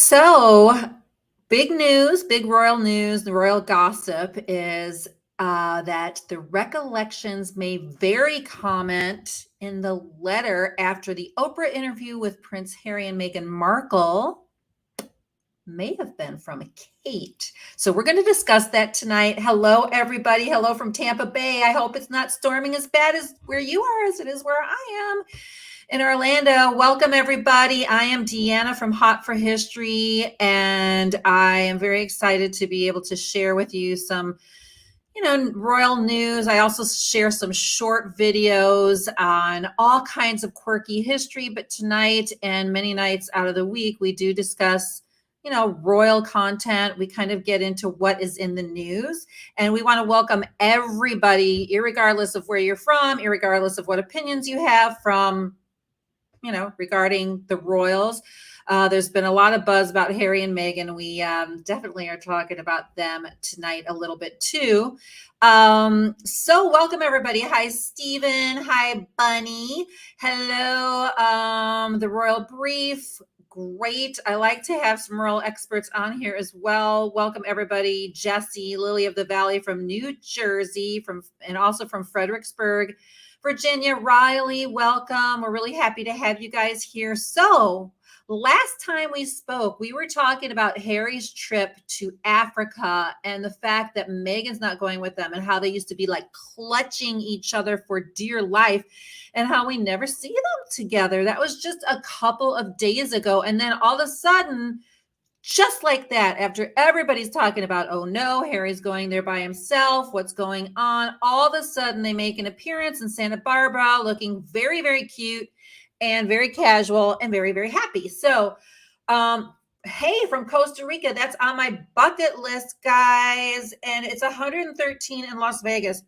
So, big news, big royal news, the royal gossip is that the recollections may vary comment in the letter after the Oprah interview with Prince Harry and Meghan Markle may have been from Kate. So, we're going to discuss that tonight. Hello, everybody. Hello from Tampa Bay. I hope it's not storming as bad as where you are as it is where I am in Orlando. Welcome, everybody. I am Deanna from Hot for History, and I am very excited to be able to share with you some, royal news. I also share some short videos on all kinds of quirky history, but tonight and many nights out of the week, we do discuss royal content. We kind of get into what is in the news, and we want to welcome everybody, irregardless of where you're from, irregardless of what opinions you have from regarding the royals. There's been a lot of buzz about Harry and Meghan. We definitely are talking about them tonight a little bit too. So welcome everybody. Hi, Stephen. Hi, Bunny. Hello, the Royal Brief. Great. I like to have some royal experts on here as well. Welcome everybody. Jesse, Lily of the Valley from New Jersey, and also from Fredericksburg, Virginia. Riley, welcome. We're really happy to have you guys here. So last time we spoke, we were talking about Harry's trip to Africa and the fact that Meghan's not going with them and how they used to be like clutching each other for dear life and how we never see them together. That was just a couple of days ago. And then all of a sudden, just like that, after everybody's talking about, oh no, Harry's going there by himself, what's going on? All of a sudden they make an appearance in Santa Barbara looking very, very cute and very casual and very, very happy. So, hey, from Costa Rica, that's on my bucket list, guys. And it's 113 in Las Vegas.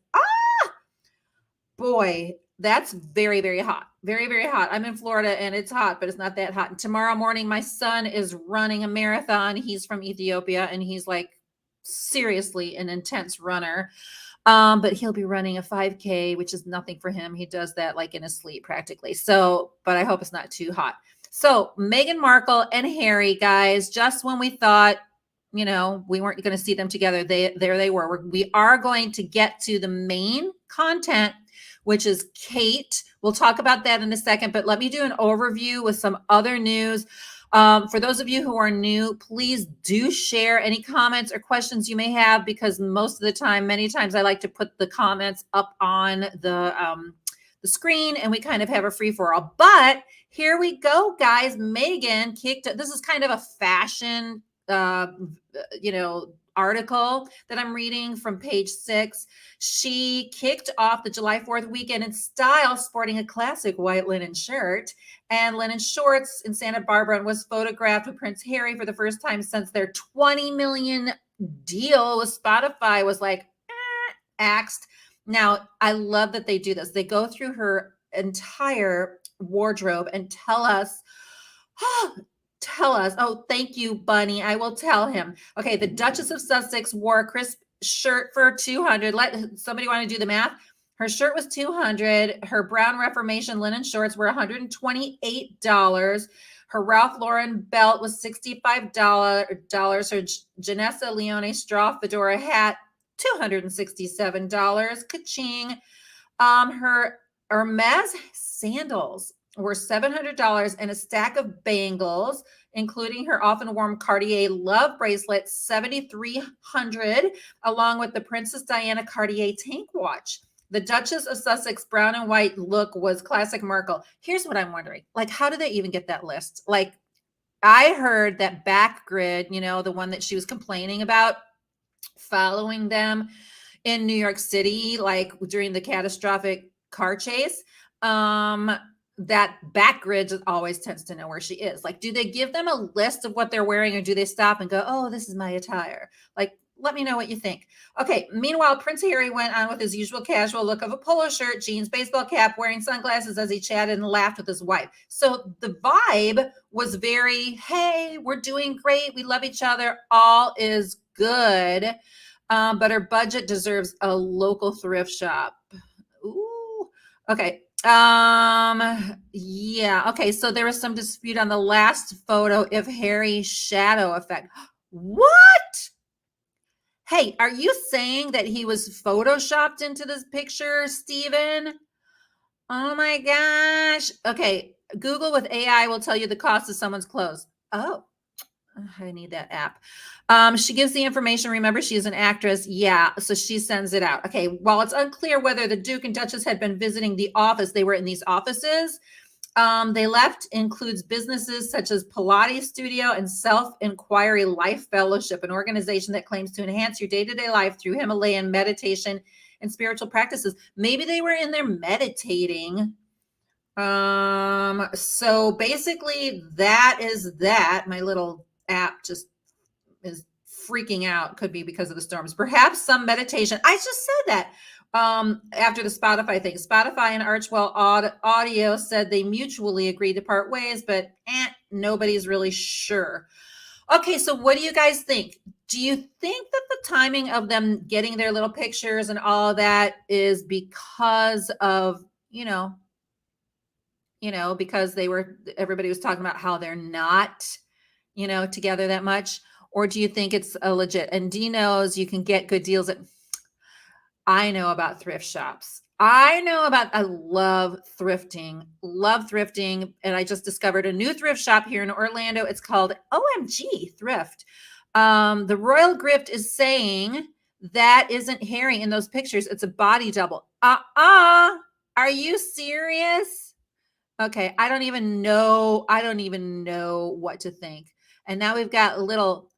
Boy, that's very, very hot. Very, very hot. I'm in Florida and it's hot, but it's not that hot. And tomorrow morning, my son is running a marathon. He's from Ethiopia and he's like seriously an intense runner. But he'll be running a 5K, which is nothing for him. He does that like in his sleep practically. So, but I hope it's not too hot. So Meghan Markle and Harry, guys, just when we thought, we weren't going to see them together, there they were. We are going to get to the main content, which is Kate. We'll talk about that in a second, but let me do an overview with some other news. For those of you who are new, please do share any comments or questions you may have, because most of the time, many times I like to put the comments up on the screen and we kind of have a free for all. But here we go, guys. Meghan this is kind of a fashion, article that I'm reading from page 6. She kicked off the July 4th weekend in style, sporting a classic white linen shirt and linen shorts in Santa Barbara, and was photographed with Prince Harry for the first time since their 20 million deal with Spotify was like axed. Now, I love that they do this. They go through her entire wardrobe and tell us, oh, thank you, Bunny. I will tell him. Okay, the Duchess of Sussex wore a crisp shirt for $200. Let somebody want to do the math. Her shirt was $200. Her brown Reformation linen shorts were $128. Her Ralph Lauren belt was $65. Her Janessa Leone straw fedora hat, $267. Ka-ching. Her Hermes sandals were $700, and a stack of bangles, including her often worn Cartier love bracelet, $7,300, along with the Princess Diana Cartier tank watch. The Duchess of Sussex brown and white look was classic Markle. Here's what I'm wondering. Like, how did they even get that list? Like, I heard that back grid, the one that she was complaining about, following them in New York City, like during the catastrophic car chase, that back grid always tends to know where she is. Like, do they give them a list of what they're wearing, or do they stop and go, oh, this is my attire? Like, let me know what you think. Okay, meanwhile, Prince Harry went on with his usual casual look of a polo shirt, jeans, baseball cap, wearing sunglasses as he chatted and laughed with his wife. So the vibe was very, hey, we're doing great. We love each other. All is good. But her budget deserves a local thrift shop. Ooh. Okay. Yeah. Okay. So there was some dispute on the last photo if Harry shadow effect. What? Hey, are you saying that he was photoshopped into this picture, Steven? Oh my gosh. Okay. Google with AI will tell you the cost of someone's clothes. Oh, I need that app. She gives the information. Remember, she is an actress. Yeah, so she sends it out. Okay, while it's unclear whether the Duke and Duchess had been visiting the office, they were in these offices. They left includes businesses such as Pilates Studio and Self Inquiry Life Fellowship, an organization that claims to enhance your day-to-day life through Himalayan meditation and spiritual practices. Maybe they were in there meditating. So basically that is that. My little app just is freaking out. Could be because of the storms. Perhaps some meditation. I just said that. After the Spotify thing, Spotify and Archwell Audio said they mutually agreed to part ways, but nobody's really sure. Okay, so what do you guys think? Do you think that the timing of them getting their little pictures and all of that is because of, because everybody was talking about how they're not, together that much? Or do you think it's a legit? And Dee knows you can get good deals I know about thrift shops. I love thrifting. And I just discovered a new thrift shop here in Orlando. It's called OMG Thrift. The Royal Grift is saying that isn't Harry in those pictures. It's a body double. Are you serious? Okay, I don't even know what to think. And now we got a little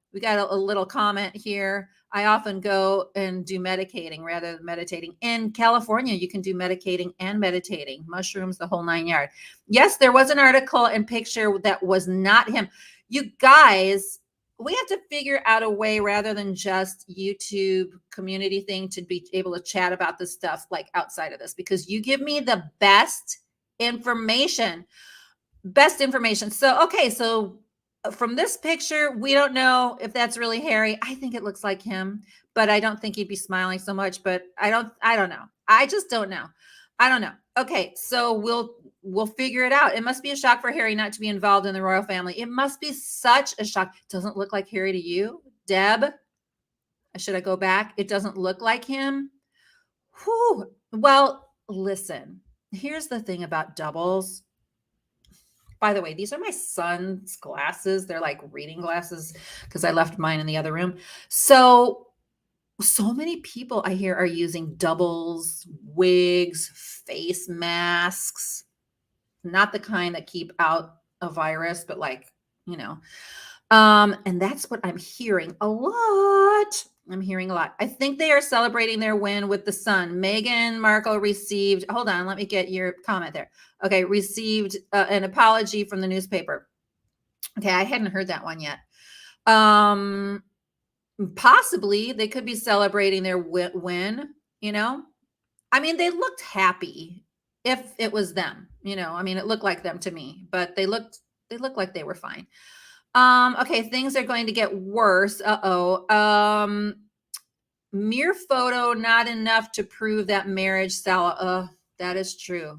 comment here. I often go and do medicating rather than meditating. In California, you can do medicating and meditating, mushrooms, the whole 9 yards. Yes, there was an article and picture that was not him. You guys, we have to figure out a way rather than just YouTube community thing to be able to chat about this stuff like outside of this, because you give me the best information. So from this picture, we don't know if that's really Harry. I think it looks like him, but I don't think he'd be smiling so much, but I don't know. I just don't know. I don't know. Okay, so we'll figure it out. It must be a shock for Harry not to be involved in the royal family. It must be such a shock. Doesn't look like Harry to you, Deb? Should I go back? It doesn't look like him. Whew. Well, listen, here's the thing about doubles. By the way, these are my son's glasses. They're like reading glasses because I left mine in the other room. So many people I hear are using doubles, wigs, face masks, not the kind that keep out a virus, but like, and that's what I'm hearing a lot. I think they are celebrating their win with the sun. Meghan Markle received, hold on, let me get your comment there. Okay, received an apology from the newspaper. Okay, I hadn't heard that one yet. Possibly they could be celebrating their win, I mean, they looked happy if it was them, I mean, it looked like them to me, but they looked like they were fine. Okay, things are going to get worse. Mere photo, not enough to prove that marriage, Salah. That is true.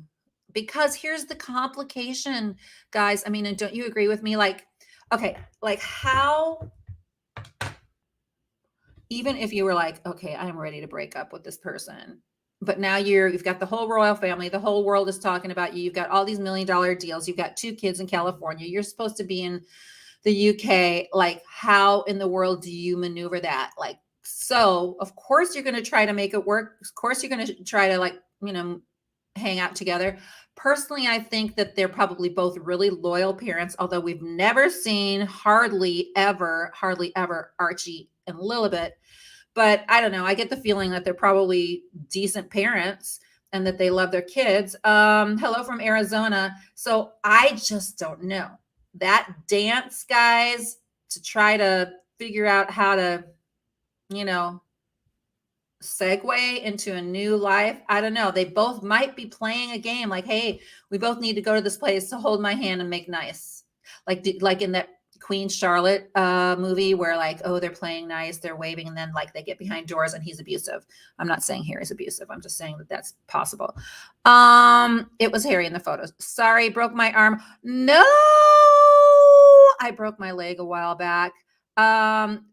Because here's the complication, guys. I mean, and don't you agree with me? Like, okay, like how, even if you were like, okay, I'm ready to break up with this person, but now you've got the whole royal family, the whole world is talking about you. You've got all these $1 million deals. You've got 2 kids in California. You're supposed to be in the UK. Like, how in the world do you maneuver that? Like, so of course you're going to try to make it work. Of course you're going to try to hang out together. Personally, I think that they're probably both really loyal parents, although we've never seen hardly ever Archie and Lilibet. But I don't know. I get the feeling that they're probably decent parents and that they love their kids. Hello from Arizona. So I just don't know. That dance, guys, to try to figure out how to, segue into a new life. I don't know. They both might be playing a game like, hey, we both need to go to this place to hold my hand and make nice. Like in that Queen Charlotte movie where like, oh, they're playing nice, they're waving, and then like they get behind doors and he's abusive. I'm not saying Harry's abusive. I'm just saying that that's possible. It was Harry in the photos. Sorry, broke my arm. No, I broke my leg a while back. I'm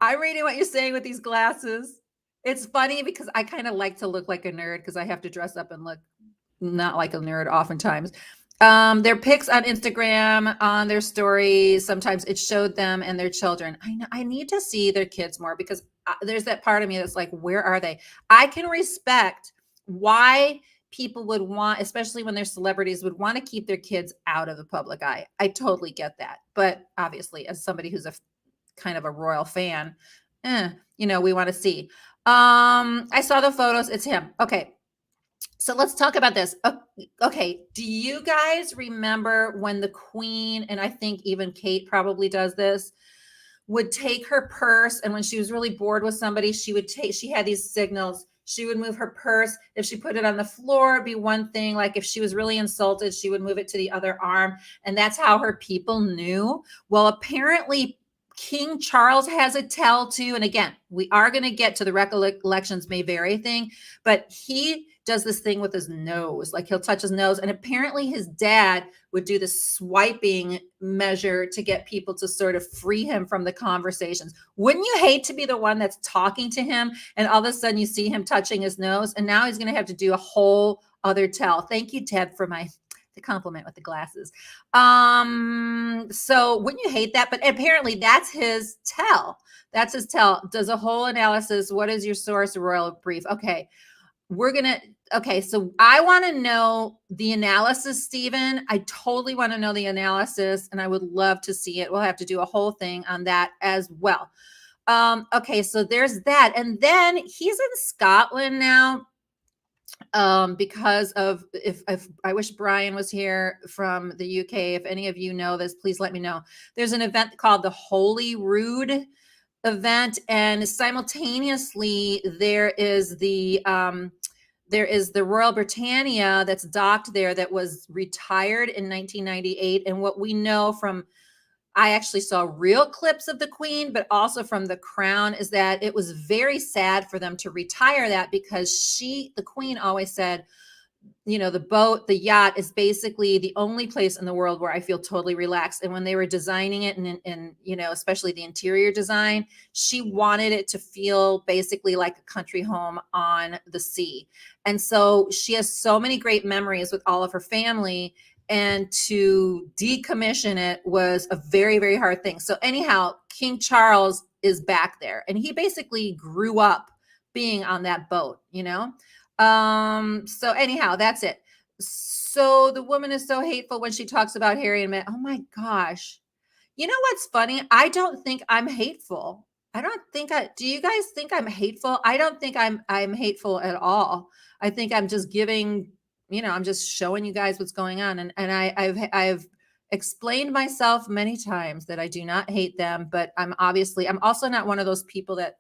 reading what you're saying with these glasses. It's funny because I kind of like to look like a nerd because I have to dress up and look not like a nerd oftentimes. Their pics on Instagram, on their stories, sometimes it showed them and their children. I know I need to see their kids more because there's that part of me that's like, where are they? I can respect why people would want, especially when they're celebrities, would want to keep their kids out of the public eye. I totally get that. But obviously, as somebody who's a kind of a royal fan, we want to see. I saw the photos. It's him. Okay. So let's talk about this. Okay. Do you guys remember when the Queen, and I think even Kate probably does this, would take her purse, and when she was really bored with somebody, she had these signals. She would move her purse. If she put it on the floor, it'd be one thing. Like if she was really insulted, she would move it to the other arm. And that's how her people knew. Well, apparently King Charles has a tell too. And again, we are going to get to the recollections may vary thing, but he does this thing with his nose. Like he'll touch his nose. And apparently his dad would do this swiping measure to get people to sort of free him from the conversations. Wouldn't you hate to be the one that's talking to him and all of a sudden you see him touching his nose and now he's going to have to do a whole other tell. Thank you, Ted, for the compliment with the glasses. So wouldn't you hate that? But apparently that's his tell. That's his tell. Does a whole analysis. What is your source? Royal brief. Okay. So I want to know the analysis, Stephen. I totally want to know the analysis and I would love to see it. We'll have to do a whole thing on that as well. Okay, so there's that. And then he's in Scotland now because of, if I wish Brian was here from the UK. If any of you know this, please let me know. There's an event called the Holy Rood event, and simultaneously there is the Royal Britannia that's docked there that was retired in 1998. And what we know from, I actually saw real clips of the Queen, but also from the Crown, is that it was very sad for them to retire that because the Queen always said, the yacht is basically the only place in the world where I feel totally relaxed. And when they were designing it and especially the interior design, she wanted it to feel basically like a country home on the sea. And so she has so many great memories with all of her family, and to decommission it was a very, very hard thing. So anyhow, King Charles is back there and he basically grew up being on that boat, So anyhow, that's it. So the woman is so hateful when she talks about Harry and Meghan. Oh my gosh. You know what's funny? I don't think I'm hateful. Do you guys think I'm hateful? I don't think I'm hateful at all. I think I'm just giving, I'm just showing you guys what's going on. And I've explained myself many times that I do not hate them, but I'm also not one of those people that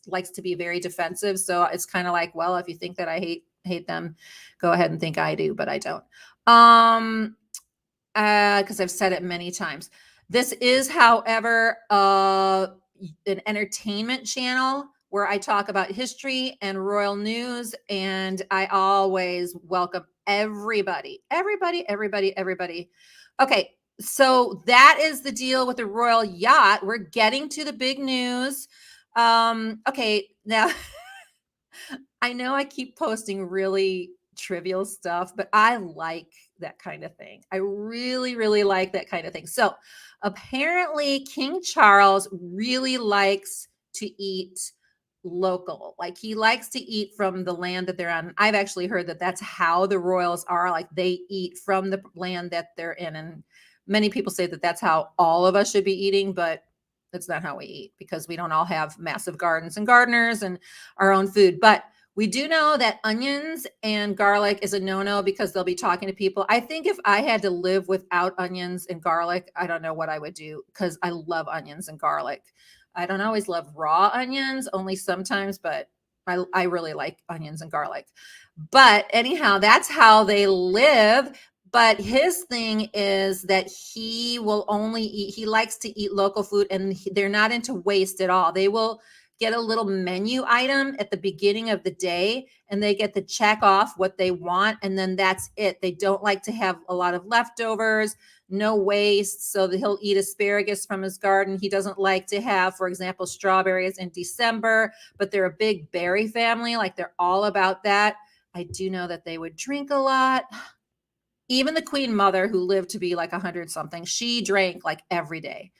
likes to be very defensive. So it's kind of like, well, if you think that I hate them, go ahead and think I do, but I don't. Because I've said it many times. This is, however, an entertainment channel where I talk about history and royal news, and I always welcome everybody. Okay, so that is the deal with the royal yacht. We're getting to the big news. Okay, now I know I keep posting really trivial stuff, but I like that kind of thing. I really, really like that kind of thing. So apparently King Charles really likes to eat local. Like he likes to eat from the land that they're on. I've actually heard that that's how the royals are. Like they eat from the land that they're in. And many people say that that's how all of us should be eating, but that's not how we eat because we don't all have massive gardens and gardeners and our own food. But we do know that onions and garlic is a no-no because they'll be talking to people. I think if I had to live without onions and garlic, I don't know what I would do because I love onions and garlic. I don't always love raw onions, only sometimes, but I really like onions and garlic. But anyhow, that's how they live. But his thing is that he will only eat, he likes to eat local food, and they're not into waste at all. They will get a little menu item at the beginning of the day, and they get to check off what they want, and then that's it. They don't like to have a lot of leftovers, no waste. So that he'll eat asparagus from his garden. He doesn't like to have, for example, strawberries in December, but they're a big berry family. Like, they're all about that. I do know that they would drink a lot. Even the queen mother, who lived to be like 100 something, she drank like every day,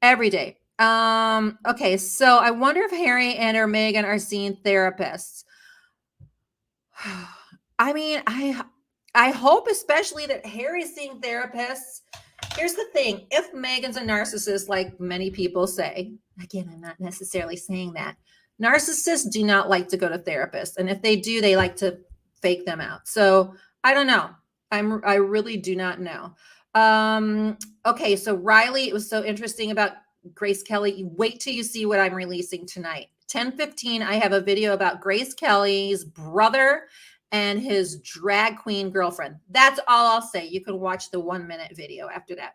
every day. Okay, so I wonder if Harry and or Meghan are seeing therapists. I mean, I hope especially that Harry's seeing therapists. Here's the thing: if Meghan's a narcissist, like many people say, again, I'm not necessarily saying that. Narcissists do not like to go to therapists, and if they do, they like to fake them out. So I don't know. I really do not know. Okay, so Riley, it was so interesting about Grace Kelly. Wait till you see what I'm releasing tonight. 10:15, I have a video about Grace Kelly's brother and his drag queen girlfriend. That's all I'll say. You can watch the 1-minute video after that.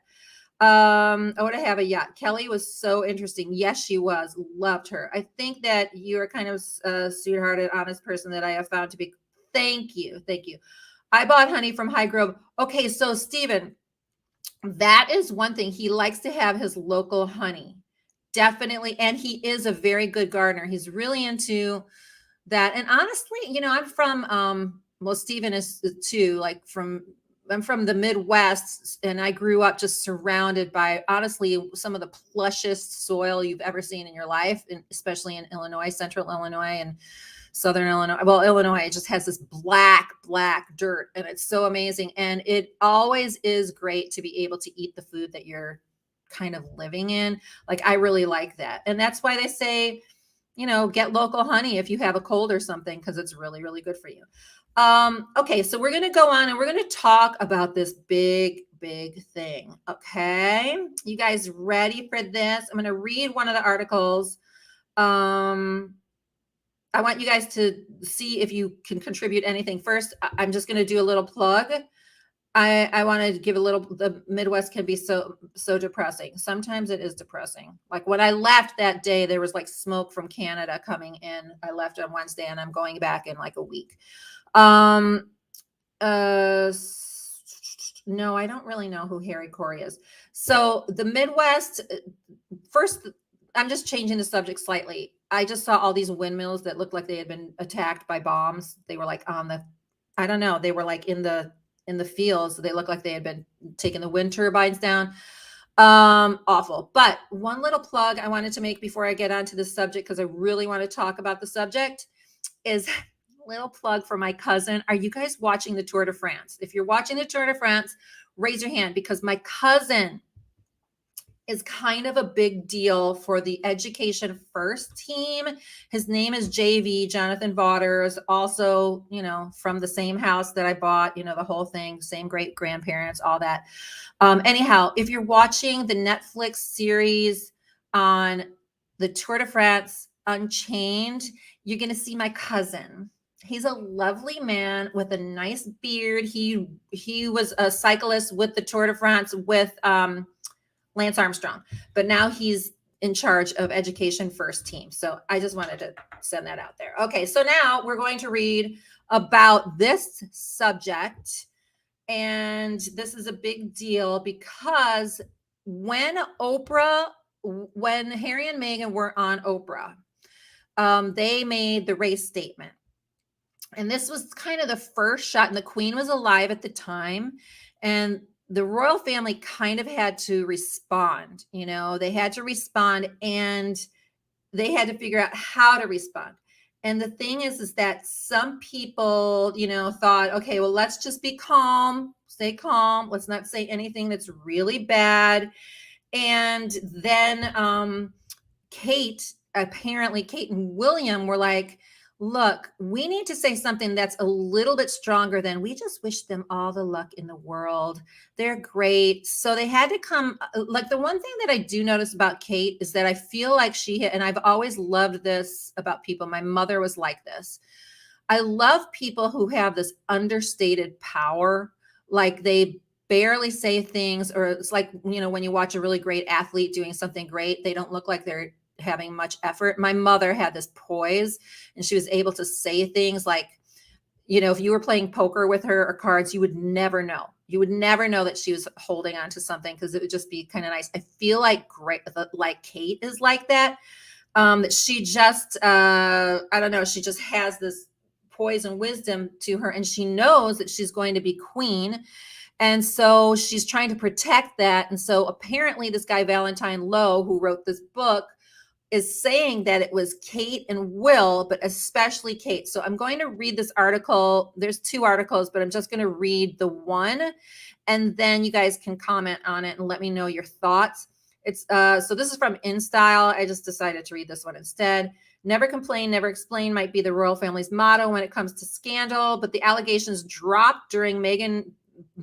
Oh, to have a yacht. Kelly was so interesting. Yes, she was. Loved her. I think that you are kind of a sweethearted, honest person that I have found to be. Thank you. Thank you. I bought honey from High Grove. Okay, so Stephen, that is one thing. He likes to have his local honey. Definitely. And he is a very good gardener. He's really into that. And honestly, I'm from well, Stephen is too, I'm from the Midwest, and I grew up just surrounded by, honestly, some of the plushest soil you've ever seen in your life, and especially in Illinois, central Illinois and southern Illinois. Well, Illinois just has this black dirt, and it's so amazing. And it always is great to be able to eat the food that you're kind of living in. Like, I really like that. And that's why they say, get local honey if you have a cold or something, because it's really, really good for you. Okay, so we're going to go on and we're going to talk about this big thing. Okay, you guys ready for this? I'm going to read one of the articles. I want you guys to see if you can contribute anything. First, I'm just going to do a little plug. I want to give a little. The Midwest can be so depressing. Sometimes it is depressing. Like, when I left that day, there was like smoke from Canada coming in. I left on Wednesday, and I'm going back in like a week. No, I don't really know who Harry Corey is. So the Midwest, first, I'm just changing the subject slightly. I just saw all these windmills that looked like they had been attacked by bombs. They were like I don't know, they were like in the fields. They looked like they had been taking the wind turbines down. Awful. But one little plug I wanted to make before I get onto this subject, because I really want to talk about the subject, is little plug for my cousin. Are you guys watching the Tour de France? If you're watching the Tour de France, raise your hand, because my cousin is kind of a big deal for the Education First team. His name is JV, Jonathan Vaughters, also, from the same house that I bought, the whole thing, same great grandparents, all that. Anyhow, if you're watching the Netflix series on the Tour de France Unchained, you're going to see my cousin. He's a lovely man with a nice beard. He was a cyclist with the Tour de France with Lance Armstrong, but now he's in charge of Education First team. So I just wanted to send that out there. Okay, so now we're going to read about this subject. And this is a big deal because when Harry and Meghan were on Oprah, they made the race statement. And this was kind of the first shot, and the Queen was alive at the time. And the royal family kind of had to respond. They had to respond, and they had to figure out how to respond. And the thing is that some people, thought, okay, well, let's just be calm, stay calm. Let's not say anything that's really bad. And then Kate and William were like, look, we need to say something that's a little bit stronger than, we just wish them all the luck in the world. They're great. So they had to come. Like, the one thing that I do notice about Kate is that I feel like and I've always loved this about people. My mother was like this. I love people who have this understated power. Like they barely say things, or it's like, when you watch a really great athlete doing something great, they don't look like they're having much effort. My mother had this poise, and she was able to say things like, if you were playing poker with her or cards, you would never know. You would never know that she was holding on to something, because it would just be kind of nice. I feel like Kate is like that. That she just, I don't know, she just has this poise and wisdom to her, and she knows that she's going to be queen. And so she's trying to protect that. And so apparently this guy, Valentine Lowe, who wrote this book, is saying that it was Kate and Will, but especially Kate. So I'm going to read this article. There's 2 articles, but I'm just going to read the one, and then you guys can comment on it and let me know your thoughts. It's so this is from InStyle. I just decided to read this one instead. Never complain, never explain might be the royal family's motto when it comes to scandal, but the allegations dropped during Meghan,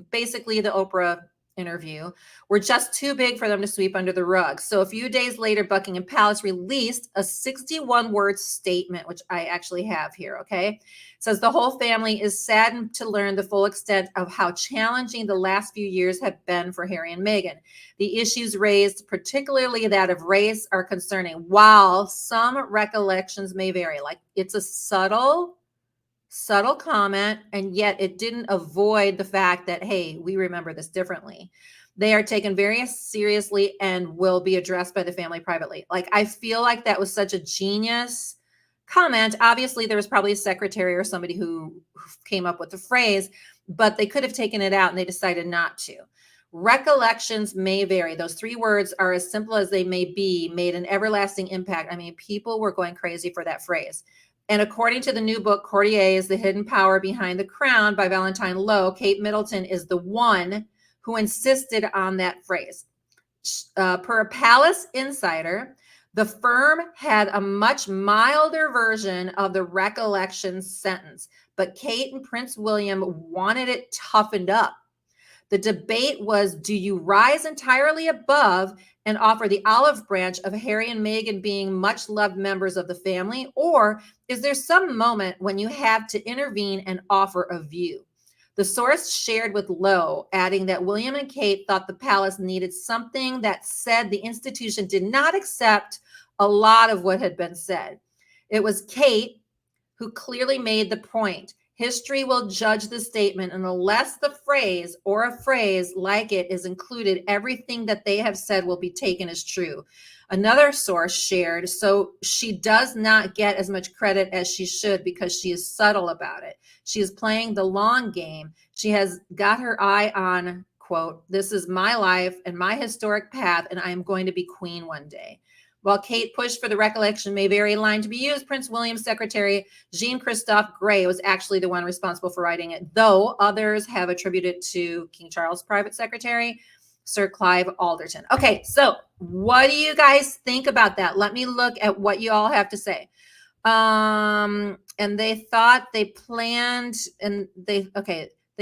basically the Oprah interview, were just too big for them to sweep under the rug. So a few days later, Buckingham Palace released a 61-word statement, which I actually have here, okay? It says the whole family is saddened to learn the full extent of how challenging the last few years have been for Harry and Meghan. The issues raised, particularly that of race, are concerning. While some recollections may vary, like it's a subtle comment, and yet it didn't avoid the fact that, hey, we remember this differently. They are taken very seriously and will be addressed by the family privately. Like, I feel like that was such a genius comment. Obviously, there was probably a secretary or somebody who came up with the phrase, but they could have taken it out, and they decided not to. Recollections may vary. Those 3 words are as simple as they may be, made an everlasting impact. I mean, people were going crazy for that phrase. And according to the new book, Courtiers, The Hidden Power Behind the Crown by Valentine Lowe, Kate Middleton is the one who insisted on that phrase. Per a palace insider, the firm had a much milder version of the recollection sentence, but Kate and Prince William wanted it toughened up. The debate was, do you rise entirely above and offer the olive branch of Harry and Meghan being much loved members of the family? Or is there some moment when you have to intervene and offer a view? The source shared with Lowe, adding that William and Kate thought the palace needed something that said the institution did not accept a lot of what had been said. It was Kate who clearly made the point. History will judge the statement, and unless the phrase or a phrase like it is included, everything that they have said will be taken as true. Another source shared, so she does not get as much credit as she should because she is subtle about it. She is playing the long game. She has got her eye on, quote, this is my life and my historic path, and I am going to be queen one day. While Kate pushed for the recollection may vary line to be used, Prince William's secretary, Jean-Christophe Gray, was actually the one responsible for writing it, though others have attributed it to King Charles' private secretary, Sir Clive Alderton. Okay, so what do you guys think about that? Let me look at what you all have to say. And they thought they planned, and they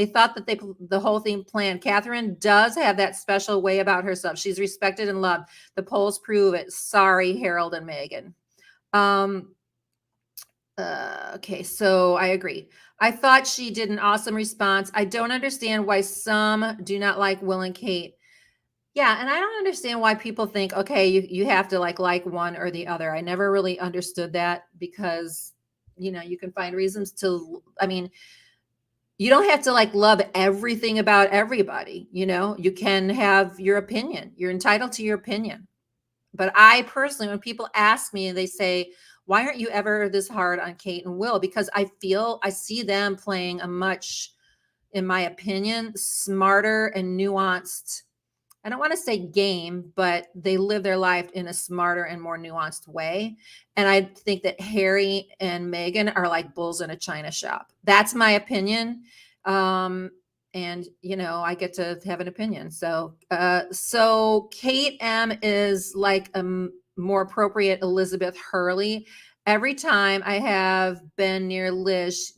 thought that the whole thing planned. Catherine does have that special way about herself. She's respected and loved. The polls prove it. Sorry, Harold and Meghan. Okay, so I agree. I thought she did an awesome response. I don't understand why some do not like Will and Kate. Yeah, and I don't understand why people think, okay, you have to like one or the other. I never really understood that, because, you can find reasons to, I mean, you don't have to love everything about everybody. You can have your opinion. You're entitled to your opinion. But I personally, when people ask me and they say, why aren't you ever this hard on Kate and Will? Because I see them playing a much, in my opinion, smarter and nuanced, I don't want to say game, but they live their life in a smarter and more nuanced way. And I think that Harry and Meghan are like bulls in a china shop. That's my opinion. And I get to have an opinion. So Kate M is like a more appropriate Elizabeth Hurley. Every time I have been near Liz,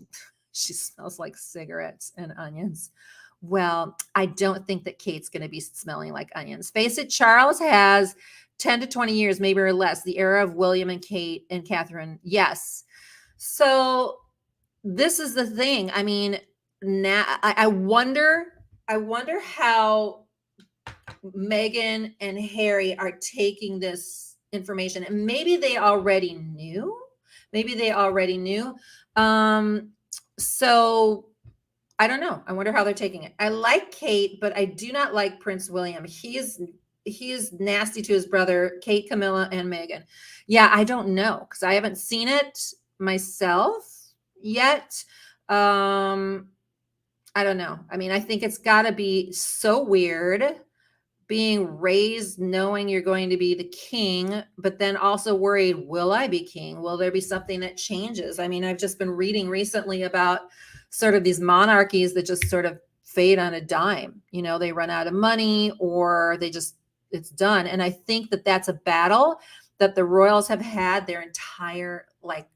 she smells like cigarettes and onions. Well, I don't think that Kate's going to be smelling like onions. Face it, Charles has 10 to 20 years, maybe or less, the era of William and Kate and Catherine. Yes. So this is the thing. I mean, now I wonder I wonder how Meghan and Harry are taking this information, and maybe they already knew. Maybe they already knew. So I don't know. I wonder how they're taking it. I like Kate, but I do not like Prince William. He is nasty to his brother, Kate, Camilla, and Meghan. Yeah, I don't know because I haven't seen it myself yet. I don't know. I mean, I think it's got to be so weird being raised knowing you're going to be the king, but then also worried, will I be king? Will there be something that changes? I mean, I've just been reading recently about sort of these monarchies that just sort of fade on a dime. You know, they run out of money or they just, it's done. And I think that that's a battle that the royals have had their entire, like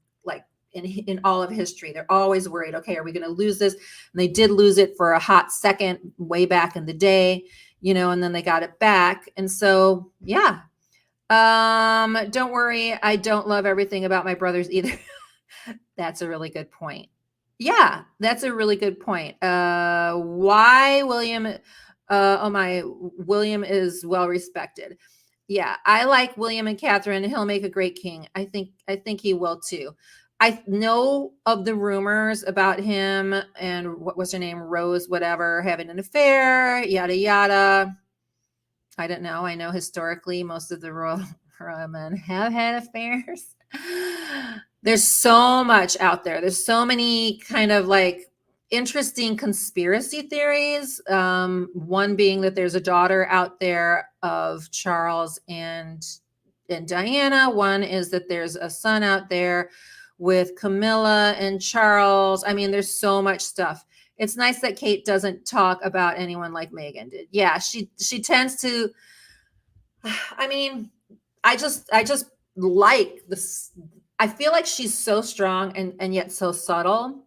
in all of history. They're always worried, okay, are we going to lose this? And they did lose it for a hot second way back in the day, you know, and then they got it back. And so, yeah. Don't worry. I don't love everything about my brothers either. That's a really good point. Yeah, that's a really good point. Why William, William is well respected. Yeah, I like William and Catherine. He'll make a great king. I think he will too. I know of the rumors about him and what was her name, Rose, whatever, having an affair, yada yada. I don't know. I know historically most of the royal men have had affairs. There's so much out there. There's so many kind of like interesting conspiracy theories. One being that there's a daughter out there of Charles and Diana. One is that there's a son out there with Camilla and Charles. I mean, there's so much stuff. It's nice that Kate doesn't talk about anyone like Meghan did. Yeah, she tends to. I mean, I just like this. I feel like she's so strong and yet so subtle.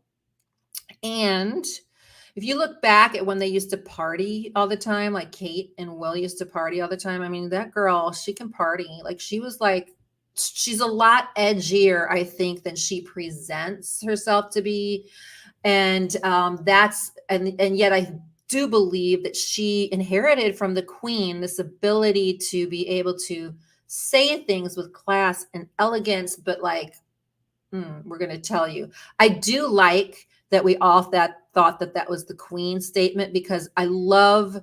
And if you look back at when they used to party all the time, like Kate and Will used to party all the time. I mean, that girl, she can party. Like she was like, she's a lot edgier, I think, than she presents herself to be. And and yet I do believe that she inherited from the queen this ability to be able to say things with class and elegance, but like, we're going to tell you. I do like that we all thought that was the queen statement, because I love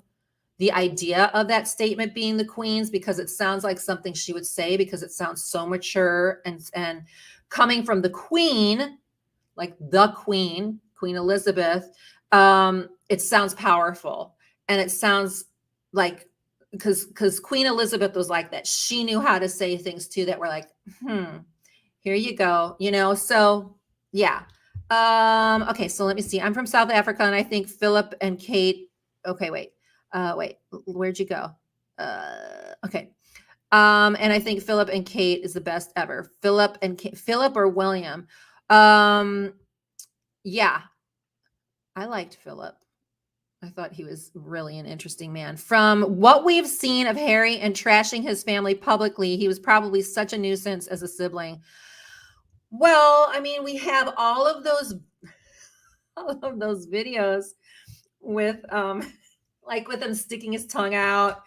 the idea of that statement being the queen's, because it sounds like something she would say, because it sounds so mature and coming from the queen, like the Queen Elizabeth, it sounds powerful. And it sounds like, because Queen Elizabeth was like that. She knew how to say things too that were like, here you go, you know? So yeah. Okay, so let me see. I'm from South Africa, and I think Philip and Kate. Okay, wait, where'd you go? Okay. And I think Philip and Kate is the best ever. Philip or William. Yeah, I liked Philip. I thought he was really an interesting man. From what we've seen of Harry and trashing his family publicly, he was probably such a nuisance as a sibling. Well, I mean, we have all of those videos with like with him sticking his tongue out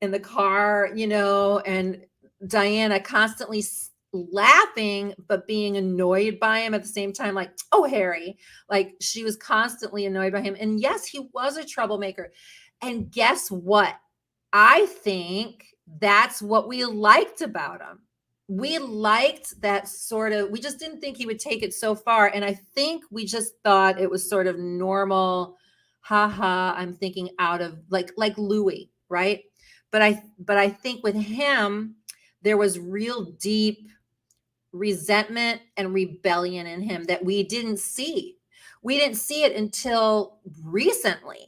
in the car, you know, and Diana constantly laughing but being annoyed by him at the same time, like, oh, Harry, like she was constantly annoyed by him. And yes, he was a troublemaker. And guess what? I think that's what we liked about him. We liked that sort of, we just didn't think he would take it so far. And I think we just thought it was sort of normal. Haha, I'm thinking out of like Louis, right? But I think with him, there was real deep resentment and rebellion in him that we didn't see. We didn't see it until recently.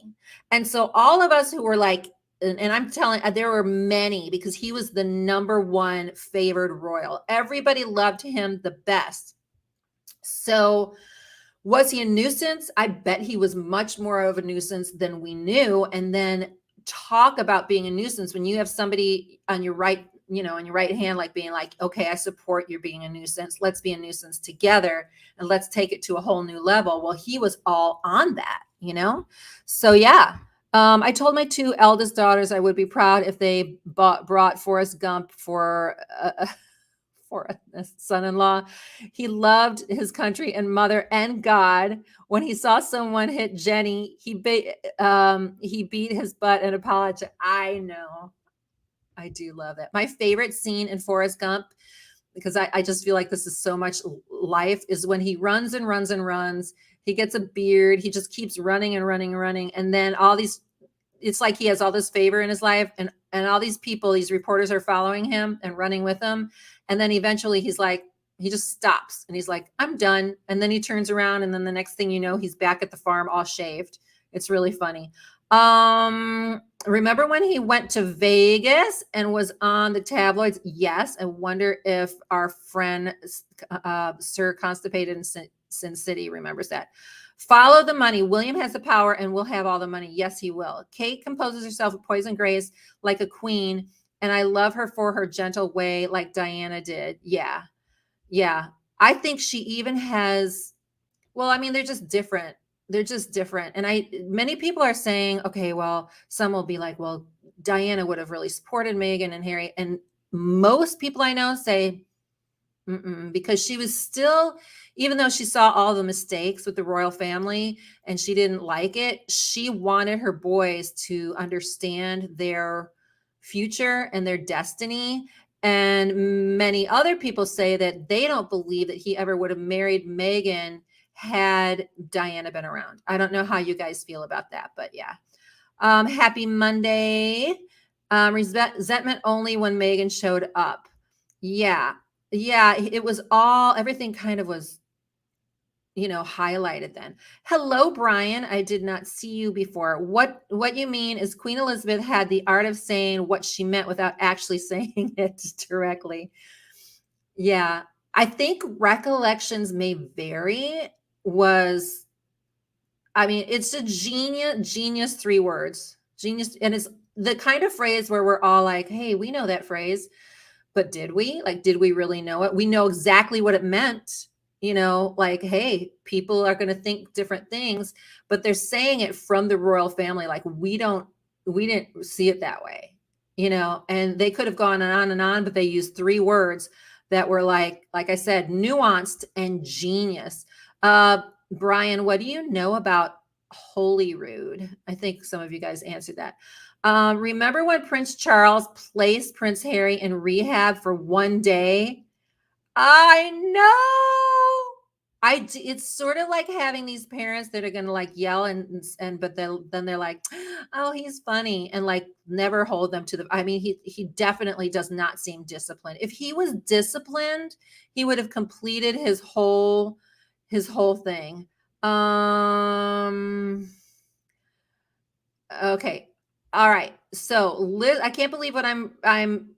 And so all of us who were like, and I'm telling, there were many, because he was the number one favored royal. Everybody loved him the best. So was he a nuisance? I bet he was much more of a nuisance than we knew. And then talk about being a nuisance when you have somebody on your right, you know, on your right hand, like being like, okay, I support you being a nuisance. Let's be a nuisance together and let's take it to a whole new level. Well, he was all on that, you know? So yeah. I told my two eldest daughters I would be proud if they brought Forrest Gump for a son-in-law. He loved his country and mother and God. When he saw someone hit Jenny, he beat his butt and apologized. I know. I do love that. My favorite scene in Forrest Gump, because I just feel like this is so much life, is when he runs and runs and runs. He gets a beard. He just keeps running and running and running. And then it's like he has all this favor in his life, and all these people, these reporters are following him and running with him. And then eventually he's like, he just stops and he's like, I'm done. And then he turns around, and then the next thing you know, he's back at the farm all shaved. It's really funny. Remember when he went to Vegas and was on the tabloids? Yes. I wonder if our friend, Sir Constipated in Sin City remembers that. Follow the money. William has the power and will have all the money. Yes, he will. Kate composes herself with poison grace like a queen, and I love her for her gentle way like Diana did. Yeah. Yeah. I think she even has, well, I mean, they're just different. They're just different. And many people are saying, okay, well, some will be like, well, Diana would have really supported Meghan and Harry. And most people I know say, because she was still, even though she saw all the mistakes with the royal family and she didn't like it, she wanted her boys to understand their future and their destiny. And many other people say that they don't believe that he ever would have married Meghan had Diana been around. I don't know how you guys feel about that, but yeah. Happy Monday. Resentment only when Meghan showed up. Yeah. Yeah, it was everything kind of was, highlighted then. Hello, Brian. I did not see you before. What you mean is Queen Elizabeth had the art of saying what she meant without actually saying it directly. Yeah. I think recollections may vary it's a genius 3 words. Genius, and it's the kind of phrase where we're all like, "Hey, we know that phrase." But did we? Like, did we really know it? We know exactly what it meant, like, hey, people are going to think different things, but they're saying it from the royal family. Like, we didn't see it that way, and they could have gone and on, but they used 3 words that were like I said, nuanced and genius. Brian, what do you know about Holyrood? I think some of you guys answered that. Remember when Prince Charles placed Prince Harry in rehab for 1 day? I know. It's sort of like having these parents that are going to like yell but then they're like, oh, he's funny, and like never hold them to I mean, he definitely does not seem disciplined. If he was disciplined, he would have completed his whole thing. Okay. All right. So Liz, I can't believe what I'm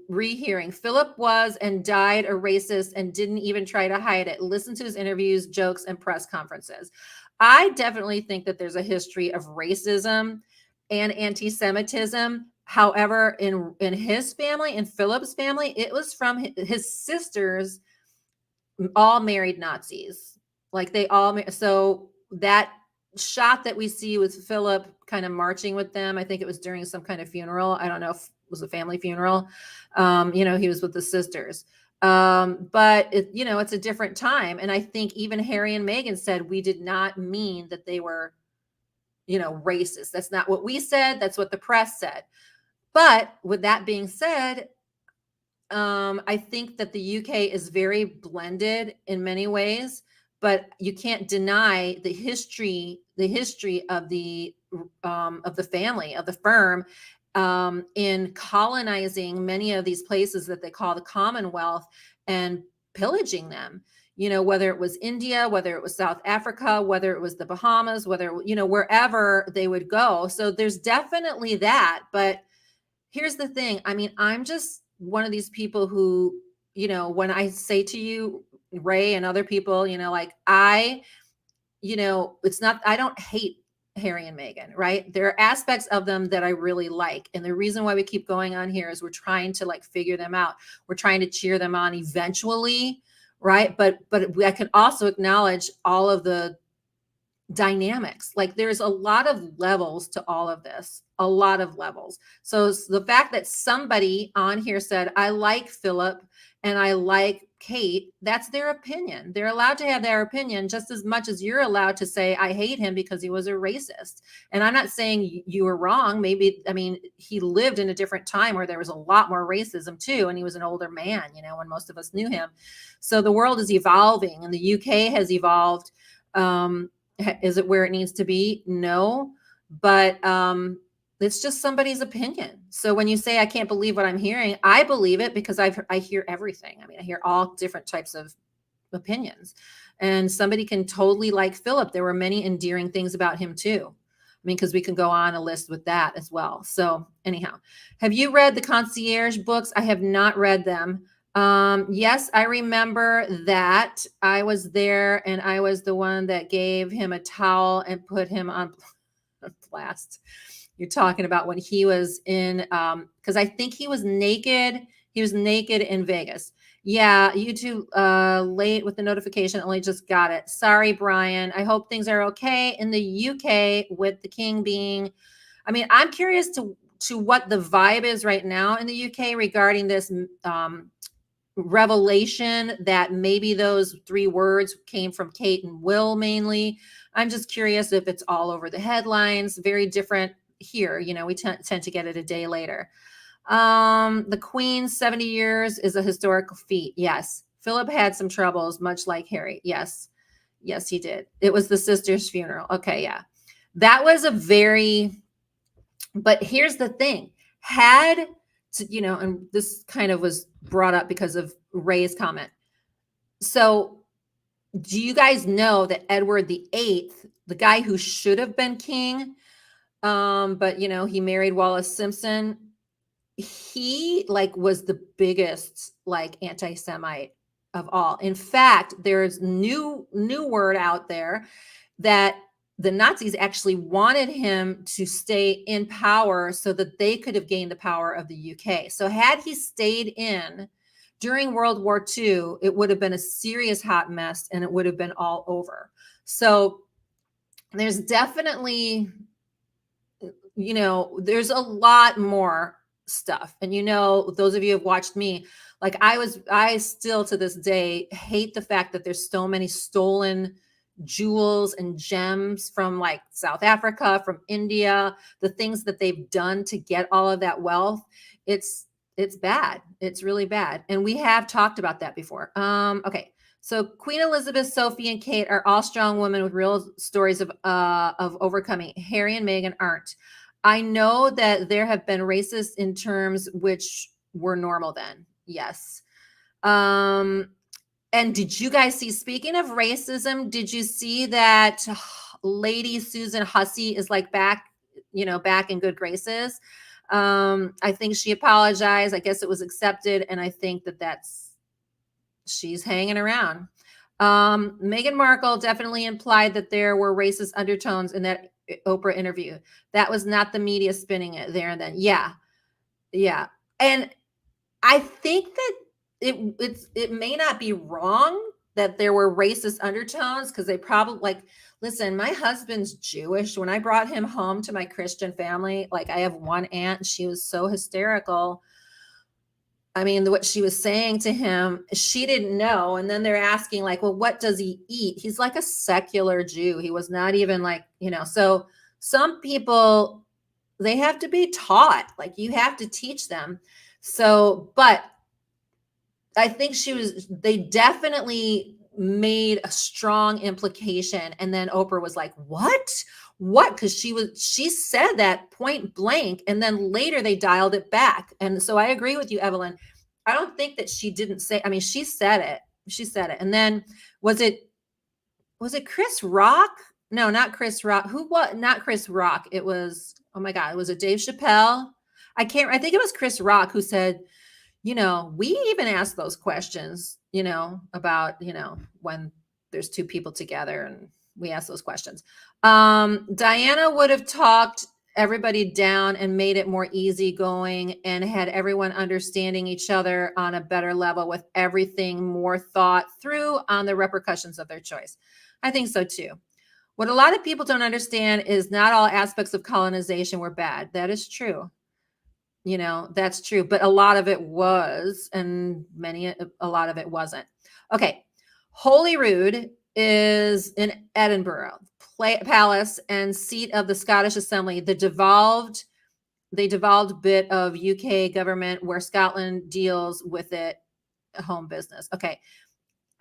rehearing. Philip was and died a racist and didn't even try to hide it. Listen to his interviews, jokes, and press conferences. I definitely think that there's a history of racism and anti-Semitism. However, in his family, in Philip's family, it was from his sisters all married Nazis. Like they all, so that shot that we see with Philip kind of marching with them, I think it was during some kind of funeral. I don't know if it was a family funeral. He was with the sisters. But it's a different time. And I think even Harry and Meghan said, we did not mean that they were, racist. That's not what we said. That's what the press said. But with that being said, I think that the UK is very blended in many ways, but you can't deny the history of the family, of the firm, in colonizing many of these places that they call the Commonwealth and pillaging them. Whether it was India, whether it was South Africa, whether it was the Bahamas, wherever they would go. So there's definitely that. But here's the thing. I mean, I'm just one of these people who, when I say to you, Ray and other people, it's not, I don't hate Harry and Meghan, right? There are aspects of them that I really like. And the reason why we keep going on here is we're trying to like figure them out. We're trying to cheer them on eventually, right? But I can also acknowledge all of the dynamics. Like there's a lot of levels to all of this, a lot of levels. So the fact that somebody on here said, I like Philip and I like Kate, that's their opinion. They're allowed to have their opinion just as much as you're allowed to say, I hate him because he was a racist. And I'm not saying you were wrong. Maybe, I mean, he lived in a different time where there was a lot more racism too. And he was an older man, when most of us knew him. So the world is evolving and the UK has evolved. Is it where it needs to be? No, but it's just somebody's opinion. So when you say, I can't believe what I'm hearing, I believe it because I hear everything. I mean, I hear all different types of opinions, and somebody can totally like Philip. There were many endearing things about him too. I mean, because we can go on a list with that as well. So anyhow, have you read the concierge books? I have not read them. Yes, I remember that I was there and I was the one that gave him a towel and put him on blast. You're talking about when he was in, because I think he was naked. He was naked in Vegas. Yeah, you too late with the notification. Only just got it. Sorry, Brian. I hope things are okay in the UK with the king being. I mean, I'm curious to what the vibe is right now in the UK regarding this revelation that maybe those 3 words came from Kate and Will mainly. I'm just curious if it's all over the headlines. Very different here. We tend to get it a day later. The Queen's 70 years is a historical feat. Yes. Philip had some troubles, much like Harry. Yes. Yes, he did. It was the sister's funeral. Okay. Yeah. That was but here's the thing. And this kind of was brought up because of Ray's comment. So do you guys know that Edward VIII, the guy who should have been king, but he married Wallis Simpson, he was the biggest anti-Semite of all. In fact, there's new word out there that the Nazis actually wanted him to stay in power so that they could have gained the power of the UK. So had he stayed in during World War II, it would have been a serious hot mess and it would have been all over. So there's definitely, there's a lot more stuff. And those of you who have watched me, I still to this day hate the fact that there's so many stolen jewels and gems from South Africa, from India, the things that they've done to get all of that wealth. It's bad. It's really bad. And we have talked about that before. Okay. So Queen Elizabeth, Sophie, and Kate are all strong women with real stories of overcoming. Harry and Meghan aren't. I know that there have been racists in terms which were normal then. Yes. And did you guys see, speaking of racism, did you see that Lady Susan Hussey is back in good graces? I think she apologized. I guess it was accepted. And I think she's hanging around. Meghan Markle definitely implied that there were racist undertones in that Oprah interview. That was not the media spinning it there and then. Yeah. Yeah. And I think that it may not be wrong that there were racist undertones, because they probably listen, my husband's Jewish. When I brought him home to my Christian family, I have one aunt, and she was so hysterical. I mean, what she was saying to him, she didn't know. And then they're asking well, what does he eat? He's a secular Jew. He was not even so some people, they have to be taught, you have to teach them. So, but I think they definitely made a strong implication. And then Oprah was like, what? Because she said that point blank. And then later they dialed it back. And so I agree with you, Evelyn. I don't think that she didn't say, I mean, she said it. And then was it Chris Rock? No, not Chris Rock. Not Chris Rock. It was, oh my God, was it Dave Chappelle? I think it was Chris Rock who said, we even ask those questions, about, when there's 2 people together, and we ask those questions. Diana would have talked everybody down and made it more easygoing and had everyone understanding each other on a better level, with everything more thought through on the repercussions of their choice. I think so too. What a lot of people don't understand is not all aspects of colonization were bad. That is true. You know, that's true, but a lot of it was, and a lot of it wasn't. Okay. Holyrood is in Edinburgh, palace and seat of the Scottish Assembly, they devolved bit of UK government where Scotland deals with it, home business. Okay.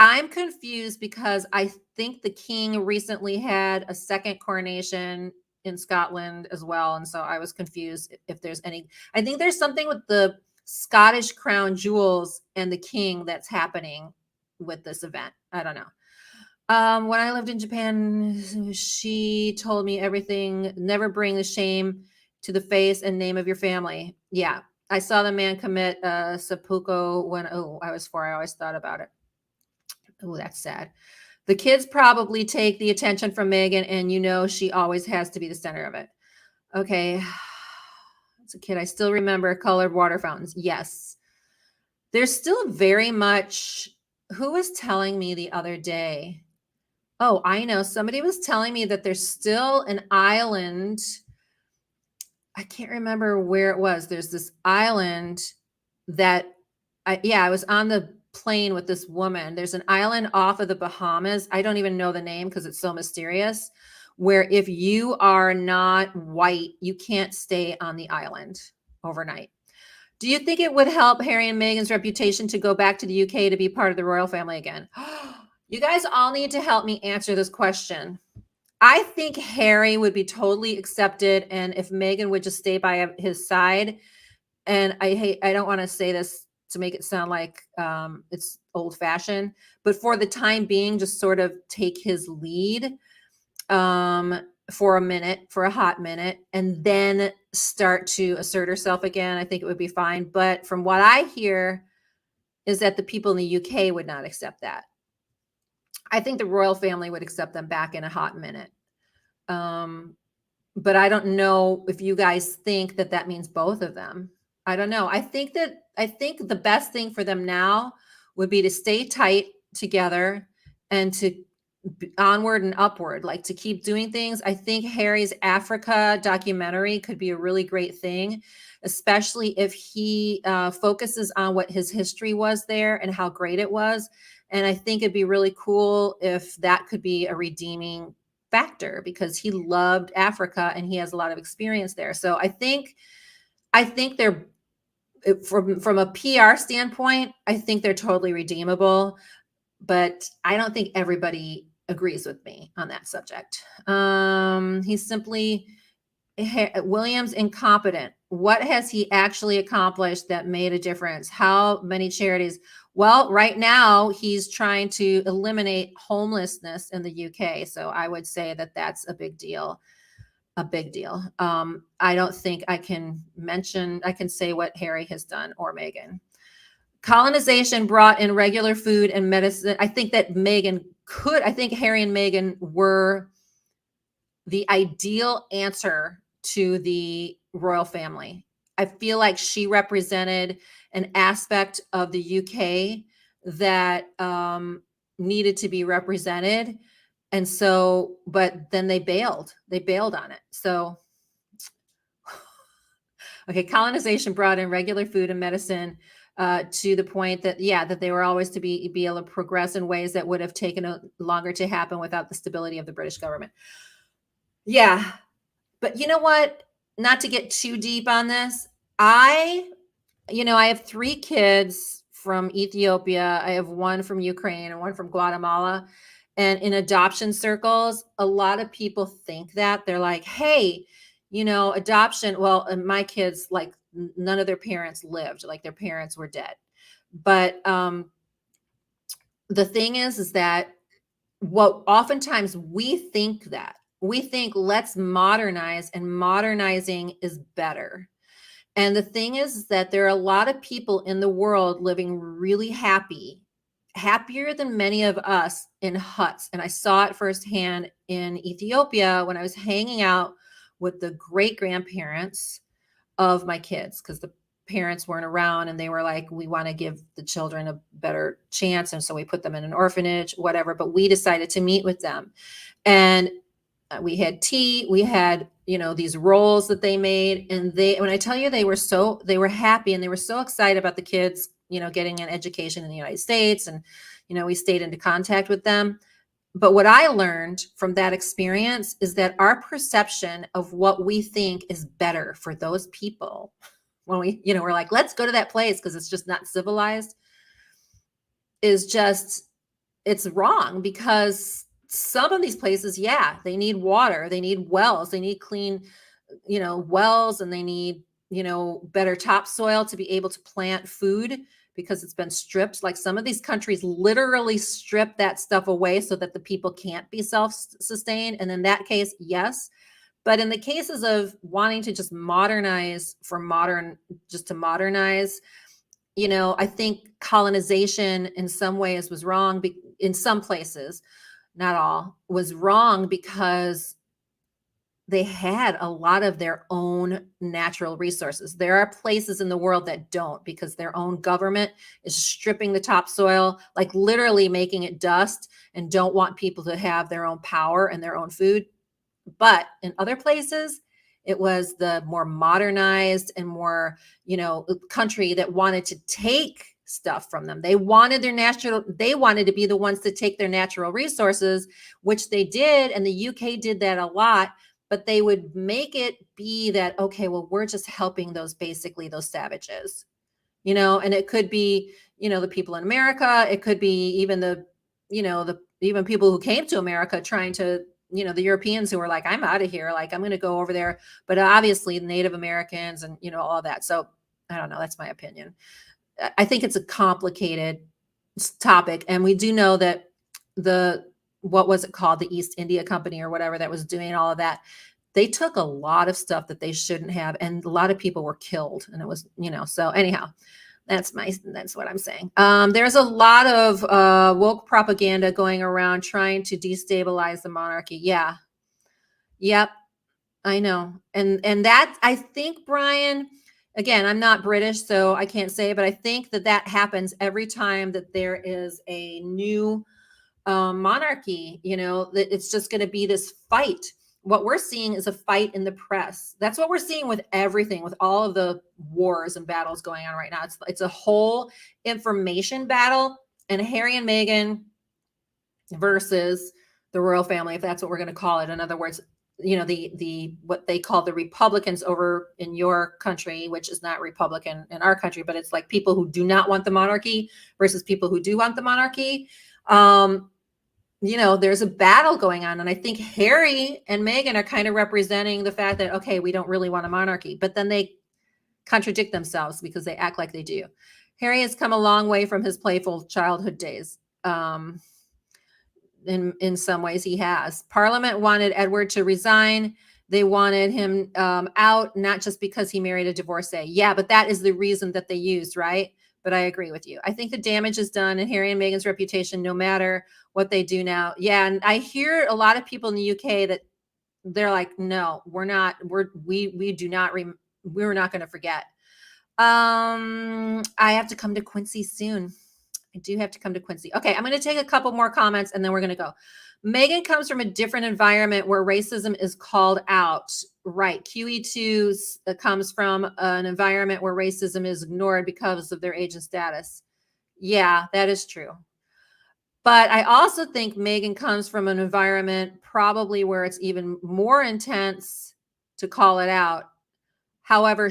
I'm confused because I think the king recently had a second coronation in Scotland as well. And so I was confused if there's any, I think there's something with the Scottish crown jewels and the king that's happening with this event. I don't know. When I lived in Japan, she told me everything, never bring the shame to the face and name of your family. Yeah. I saw the man commit seppuku when, oh, I was 4. I always thought about it. Oh, that's sad. The kids probably take the attention from Meghan, and you know she always has to be the center of it. Okay. As a kid, I still remember colored water fountains. Yes. There's still very much. Who was telling me the other day? Oh, I know. Somebody was telling me that there's still an island. I can't remember where it was. There's this island that I was on the plane with this woman. There's an island off of the Bahamas. I don't even know the name because it's so mysterious, where if you are not white, you can't stay on the island overnight. Do you think it would help Harry and Meghan's reputation to go back to the UK to be part of the royal family again? You guys all need to help me answer this question. I think Harry would be totally accepted, and if Meghan would just stay by his side, and I don't want to say this to make it sound like it's old fashioned, but for the time being, just sort of take his lead for a hot minute, and then start to assert herself again. I think it would be fine. But from what I hear is that the people in the UK would not accept that. I think the royal family would accept them back in a hot minute. But I don't know if you guys think that that means both of them. I don't know. I think the best thing for them now would be to stay tight together and to onward and upward, like to keep doing things. I think Harry's Africa documentary could be a really great thing, especially if he focuses on what his history was there and how great it was. And I think it'd be really cool if that could be a redeeming factor because he loved Africa and he has a lot of experience there. So I think they're from a PR standpoint, I think they're totally redeemable, but I don't think everybody agrees with me on that subject. He's simply William's incompetent. What has he actually accomplished that made a difference? How many charities? Well, right now he's trying to eliminate homelessness in the UK. So I would say that that's a big deal. A big deal. I don't think I can say what Harry has done or Meghan. Colonization brought in regular food and medicine. I think Harry and Meghan were the ideal answer to the royal family. I feel like she represented an aspect of the UK that needed to be represented. And so, but then they bailed on it. So, okay, colonization brought in regular food and medicine to the point that, that they were always to be able to progress in ways that would have taken longer to happen without the stability of the British government. Yeah. But you know what? Not to get too deep on this, I have 3 kids from Ethiopia. I have 1 from Ukraine and 1 from Guatemala. And in adoption circles, a lot of people think that they're like, hey, adoption. Well, and my kids, like none of their parents lived, like their parents were dead. But the thing is that what oftentimes we think let's modernize, and modernizing is better. And the thing is that there are a lot of people in the world living really happier than many of us in huts. And I saw it firsthand in Ethiopia when I was hanging out with the great grandparents of my kids, because the parents weren't around and they were like, we want to give the children a better chance. And so we put them in an orphanage, whatever, but we decided to meet with them. And We had tea, we had, these rolls that they made. And when I tell you, they were happy and they were so excited about the kids, getting an education in the United States. And, we stayed into contact with them. But what I learned from that experience is that our perception of what we think is better for those people, when we're like, let's go to that place because it's just not civilized, it's wrong, because some of these places, yeah, they need water, they need wells, they need clean, wells, and they need, better topsoil to be able to plant food because it's been stripped. Like some of these countries literally strip that stuff away so that the people can't be self-sustained. And in that case, yes. But in the cases of wanting to just modernize just to modernize, I think colonization in some ways was wrong. In some places, not all, was wrong because they had a lot of their own natural resources. There are places in the world that don't, because their own government is stripping the topsoil, like literally making it dust, and don't want people to have their own power and their own food. But in other places, it was the more modernized and more, country that wanted to take stuff from them. They wanted to be the ones to take their natural resources, which they did. And the UK did that a lot, but they would make it be that, okay, well, we're just helping those savages, and it could be, the people in America. It could be even even people who came to America trying to, the Europeans who were like, I'm out of here. Like, I'm going to go over there. But obviously the Native Americans and, all of that. So I don't know. That's my opinion. I think it's a complicated topic. And we do know that what was it called? The East India Company or whatever that was doing all of that. They took a lot of stuff that they shouldn't have. And a lot of people were killed. And it was, so anyhow, that's what I'm saying. There's a lot of woke propaganda going around trying to destabilize the monarchy. Yeah. Yep. I know. And that, I think, Brian, again, I'm not British, so I can't say, but I think that happens every time that there is a new monarchy, that it's just going to be this fight. What we're seeing is a fight in the press. That's what we're seeing with everything, with all of the wars and battles going on right now. It's a whole information battle, and Harry and Meghan versus the royal family, if that's what we're going to call it. In other words, the what they call the Republicans over in your country, which is not Republican in our country, but it's like people who do not want the monarchy versus people who do want the monarchy. There's a battle going on. And I think Harry and Meghan are kind of representing the fact that, okay, we don't really want a monarchy, but then they contradict themselves because they act like they do. Harry has come a long way from his playful childhood days. In some ways he has. Parliament wanted Edward to resign. They wanted him out, not just because he married a divorcee. Yeah, but that is the reason that they used, right? But I agree with you. I think the damage is done in Harry and Meghan's reputation, no matter what they do now. Yeah, and I hear a lot of people in the UK that they're like, no, we're not. We do not. We're not going to forget. I have to come to Quincy soon. I do have to come to Quincy. Okay, I'm going to take a couple more comments and then we're going to go. Meghan comes from a different environment where racism is called out. Right. QE2 comes from an environment where racism is ignored because of their age and status. Yeah, that is true. But I also think Meghan comes from an environment probably where it's even more intense to call it out. However,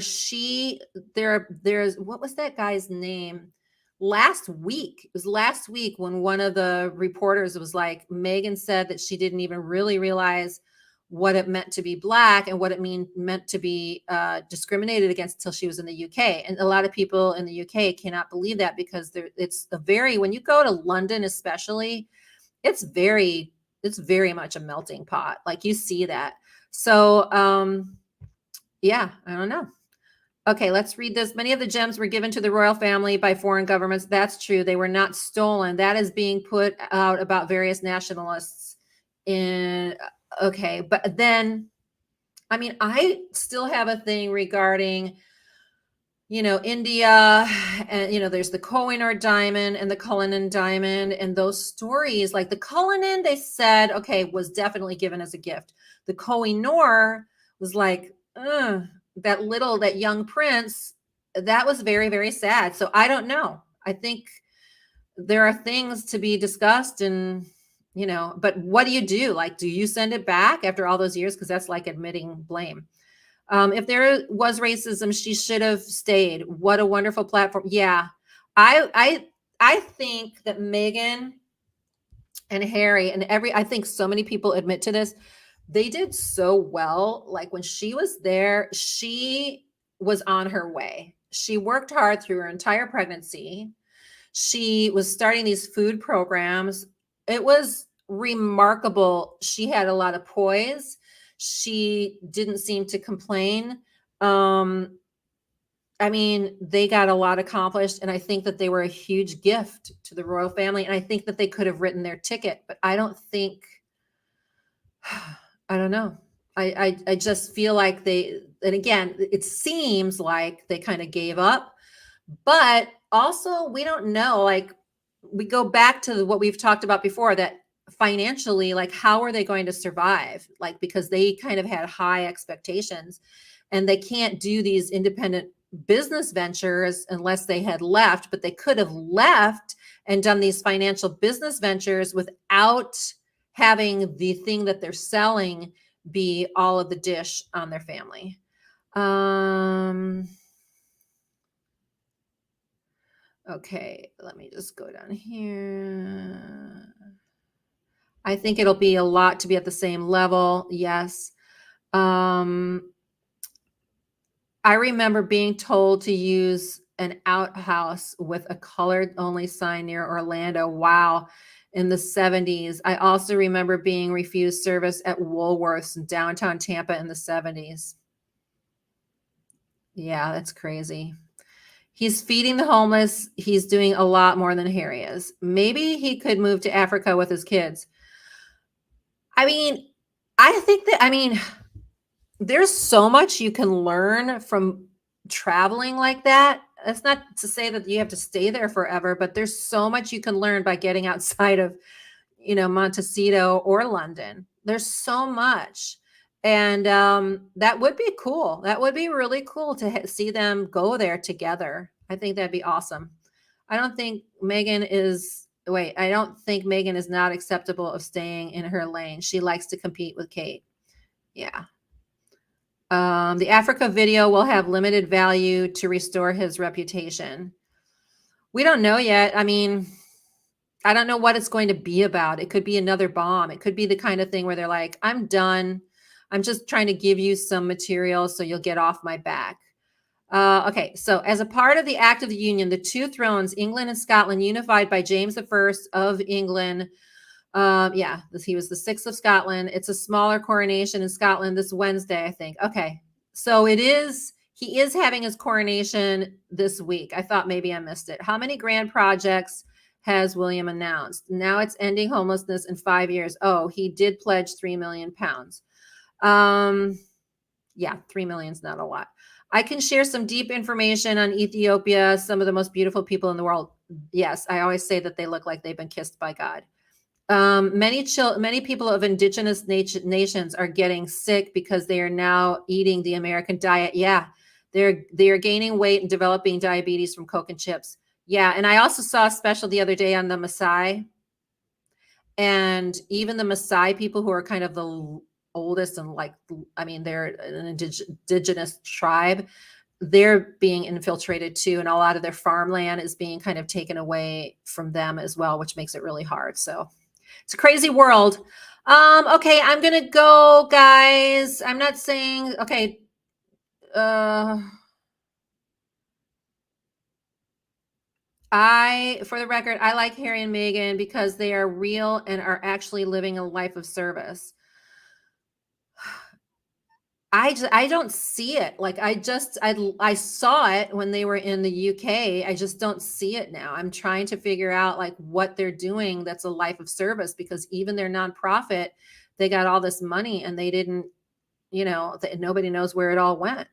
there's what was that guy's name? Last week when one of the reporters was like, Meghan said that she didn't even really realize what it meant to be Black and what it meant to be discriminated against until she was in the UK. And a lot of people in the UK cannot believe that because when you go to London, especially, it's very much a melting pot. Like you see that. So, yeah, I don't know. Okay, let's read this. Many of the gems were given to the royal family by foreign governments. That's true. They were not stolen. That is being put out about various nationalists okay, but then, I mean, I still have a thing regarding India, and there's the Kohinoor diamond and the Cullinan diamond, and those stories, like the Cullinan, they said, okay, was definitely given as a gift. The Kohinoor was like, that young prince, that was very, very sad. So I don't know. I think there are things to be discussed, and but what do you do? Like, do you send it back after all those years? Because that's like admitting blame. If there was racism, she should have stayed. What a wonderful platform. Yeah. I think that Meghan and Harry and I think so many people admit to this. They did so well. Like when she was there, she was on her way. She worked hard through her entire pregnancy. She was starting these food programs. It was remarkable. She had a lot of poise. She didn't seem to complain. I mean, they got a lot accomplished, and I think that they were a huge gift to the royal family, and I think that they could have written their ticket, but I don't think I don't know. I just feel like and again, it seems like they kind of gave up, but also we don't know. Like we go back to what we've talked about before, that financially, like how are they going to survive? Like because they kind of had high expectations, and they can't do these independent business ventures unless they had left, but they could have left and done these financial business ventures without having the thing that they're selling be all of the dish on their family. Okay, let me just go down here. I think it'll be a lot to be at the same level. Yes. I remember being told to use an outhouse with a colored only sign near Orlando. Wow. In the 70s. I also remember being refused service at Woolworths in downtown Tampa in the 70s. Yeah, that's crazy. He's feeding the homeless. He's doing a lot more than Harry is. Maybe he could move to Africa with his kids. I mean, I mean, there's so much you can learn from traveling like that. That's not to say that you have to stay there forever, but there's so much you can learn by getting outside of, Montecito or London. There's so much. And that would be cool. That would be really cool to see them go there together. I think that'd be awesome. I don't think Meghan is, wait, I don't think Meghan is not acceptable of staying in her lane. She likes to compete with Kate. Yeah. The Africa video will have limited value to restore his reputation. We don't know yet. I mean, I don't know what it's going to be about. It could be another bomb. It could be the kind of thing where they're like, I'm done. I'm just trying to give you some material so you'll get off my back. Okay, so as a part of the Act of the Union, the two thrones, England and Scotland, unified by James I of England. Yeah, he was the 6th of Scotland. It's a smaller coronation in Scotland this Wednesday, I think. Okay, so he is having his coronation this week. I thought maybe I missed it. How many grand projects has William announced? Now it's ending homelessness in 5 years. Oh, he did pledge 3 million pounds. Yeah, 3 million is not a lot. I can share some deep information on Ethiopia, some of the most beautiful people in the world. Yes, I always say that they look like they've been kissed by God. Many people of indigenous nations are getting sick because they are now eating the American diet. Yeah, they're gaining weight and developing diabetes from Coke and chips. Yeah, and I also saw a special the other day on the Maasai, and even the Maasai people, who are kind of the oldest and I mean, they're an indigenous tribe. They're being infiltrated too, and a lot of their farmland is being kind of taken away from them as well, which makes it really hard. So it's a crazy world. Okay, I'm gonna go, guys. I'm not saying okay. For the record, I like Harry and Meghan because they are real and are actually living a life of service. I don't see it. Like I saw it when they were in the UK. I just don't see it now. I'm trying to figure out like what they're doing that's a life of service, because even their nonprofit, they got all this money and they didn't, nobody knows where it all went.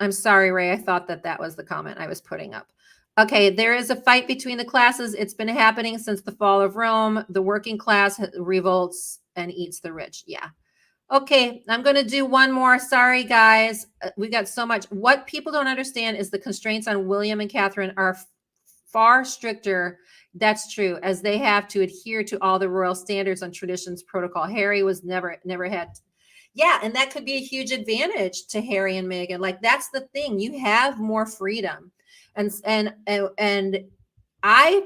I'm sorry, Ray. I thought that that was the comment I was putting up. Okay, there is a fight between the classes. It's been happening since the fall of Rome. The working class revolts and eats the rich. Yeah. Okay, I'm going to do one more. Sorry, guys. We got so much. What people don't understand is the constraints on William and Catherine are far stricter. That's true, as they have to adhere to all the royal standards on traditions protocol. Harry was never had. Yeah, and that could be a huge advantage to Harry and Meghan. Like that's the thing. You have more freedom. And I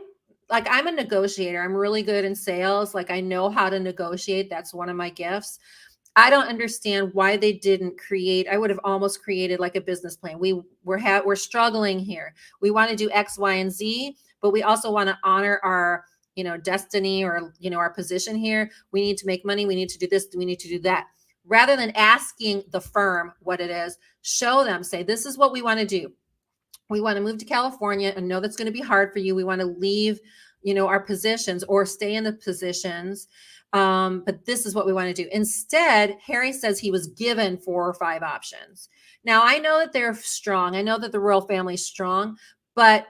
like I'm a negotiator. I'm really good in sales. Like I know how to negotiate. That's one of my gifts. I don't understand why they didn't create. I would have almost created like a business plan. We're struggling here. We want to do X, Y, and Z, but we also want to honor our, destiny or, our position here. We need to make money. We need to do this. We need to do that. Rather than asking the firm what it is, show them, say, this is what we want to do. We want to move to California and know that's going to be hard for you. We want to leave, our positions or stay in the positions. But this is what we want to do. Instead, Harry says he was given 4 or 5 options. Now, I know that they're strong. I know that the royal family is strong, but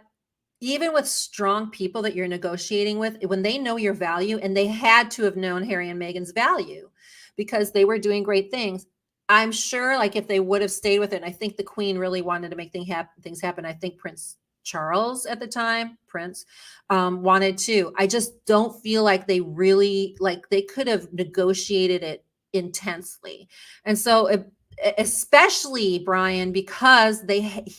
even with strong people that you're negotiating with, when they know your value, and they had to have known Harry and Meghan's value because they were doing great things. I'm sure like if they would have stayed with it, and I think the queen really wanted to make things happen. I think Prince Charles at the time, wanted to. I just don't feel like they really, like they could have negotiated it intensely. And so especially Brian, because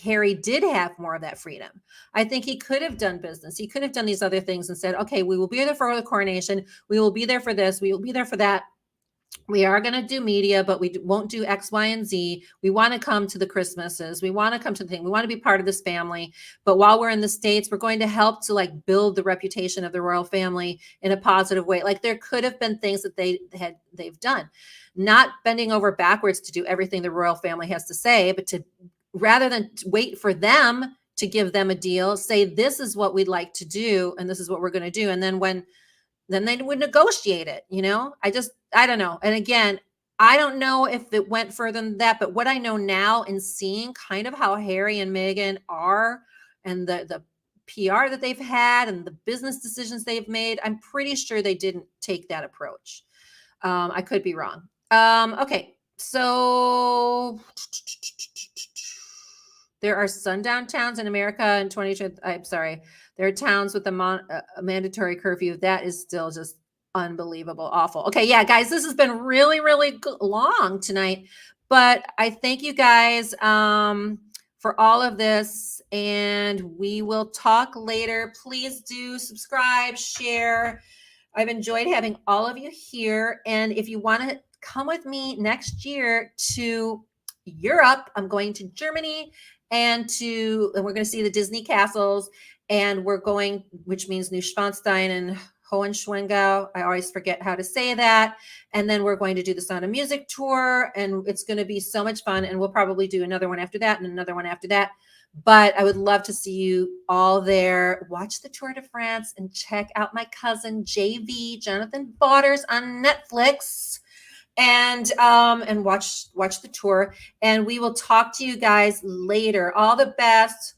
Harry did have more of that freedom. I think he could have done business. He could have done these other things and said, okay, we will be there for the coronation. We will be there for this. We will be there for that. We are going to do media, but we won't do X, Y, and Z. We want to come to the Christmases. We want to come to the thing. We want to be part of this family. But while we're in the States, we're going to help to like build the reputation of the royal family in a positive way. Like there could have been things that they've done, not bending over backwards to do everything the royal family has to say, but to rather than wait for them to give them a deal, say, this is what we'd like to do. And this is what we're going to do. And then they would negotiate it. I don't know. And again, I don't know if it went further than that, but what I know now and seeing kind of how Harry and Meghan are and the PR that they've had and the business decisions they've made, I'm pretty sure they didn't take that approach. I could be wrong. Okay. So there are sundown towns in America in 2020. I'm sorry. There are towns with a mandatory curfew. That is still just unbelievable, awful. Okay, yeah, guys, this has been really, really long tonight, but I thank you guys for all of this, and we will talk later. Please do subscribe, share. I've enjoyed having all of you here, and if you want to come with me next year to Europe, I'm going to Germany, and we're going to see the Disney castles, and we're going, which means Neuschwanstein and Hohenschwangau. I always forget how to say that. And then we're going to do the Sound of Music tour, and it's going to be so much fun. And we'll probably do another one after that and another one after that. But I would love to see you all there. Watch the Tour de France and check out my cousin JV, Jonathan Vaughters, on Netflix. And watch the tour. And we will talk to you guys later. All the best.